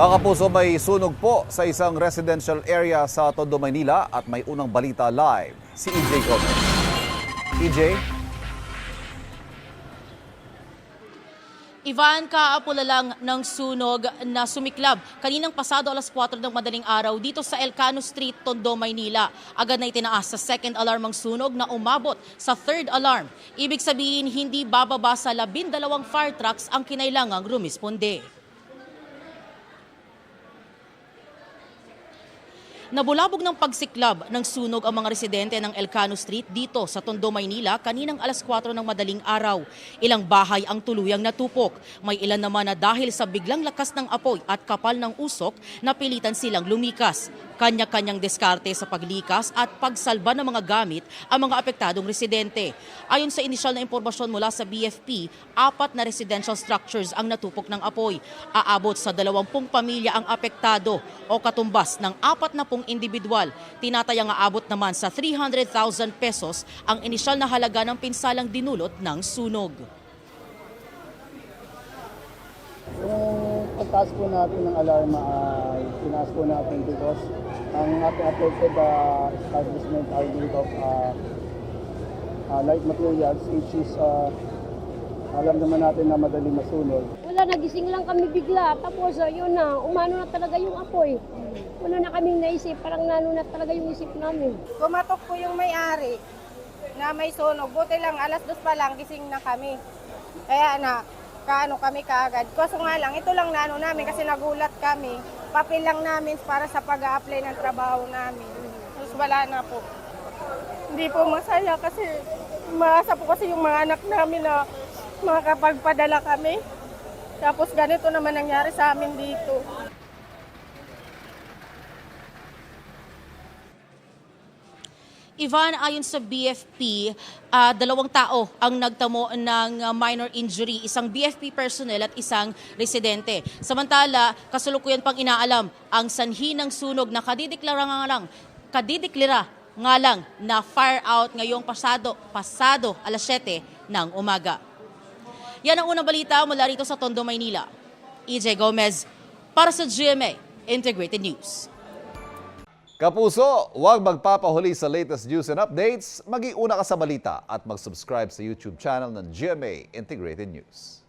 Mga kapuso, may sunog po sa isang residential area sa Tondo, Maynila at may unang balita live si EJ Gomez. EJ? Ivan, kaapula lang ng sunog na sumiklab kaninang pasado alas 4 ng madaling araw dito sa Elcano Street, Tondo, Maynila. Agad na itinaas sa second alarm ang sunog na umabot sa third alarm. Ibig sabihin, hindi bababa sa 12 fire trucks ang kinailangang rumisponde. Nabulabog ng pagsiklab ng sunog ang mga residente ng Elcano Street dito sa Tondo, Maynila kaninang alas 4 ng madaling araw. Ilang bahay ang tuluyang natupok. May ilan naman na dahil sa biglang lakas ng apoy at kapal ng usok, napilitan silang lumikas. Kanya-kanyang diskarte sa paglikas at pagsalba ng mga gamit ang mga apektadong residente. Ayon sa inisyal na impormasyon mula sa BFP, 4 na residential structures ang natupok ng apoy. Aabot sa 20 pamilya ang apektado o katumbas ng 40 individual. Tinatayang aabot naman sa 300,000 pesos ang inisyal na halaga ng pinsalang dinulot ng sunog. Yung pagtaas po natin ng alarma ay tinaas po natin because ang ating affected establishment are made of light materials which is alam naman natin na madaling masunog. Wala, nagising lang kami bigla. Tapos yun na, umano na talaga yung apoy. Wala na kaming naisip, parang nano na talaga yung isip namin. Kumatok po yung may-ari na may sunog. Buti lang, alas 2 pa lang, gising na kami. Kaya na, kaano kami kaagad. Kaso nga lang, ito lang naano namin kasi nagulat kami. Papel lang namin para sa pag-a-apply ng trabaho namin. Tapos wala na po. Hindi po masaya kasi umaasa po kasi yung mga anak namin na makakapagpadala kami. Tapos ganito naman nangyari sa amin dito. Ivan, ayon sa BFP, 2 tao ang nagtamo ng minor injury, isang BFP personnel at isang residente. Samantala, kasalukuyan pang inaalam ang sanhi ng sunog na kadideklara nga lang na fire out ngayong pasado alas 7 ng umaga. Yan ang unang balita mula rito sa Tondo, Maynila. EJ Gomez para sa GMA Integrated News. Kapuso, huwag magpapahuli sa latest news and updates. Maging una ka sa balita at mag-subscribe sa YouTube channel ng GMA Integrated News.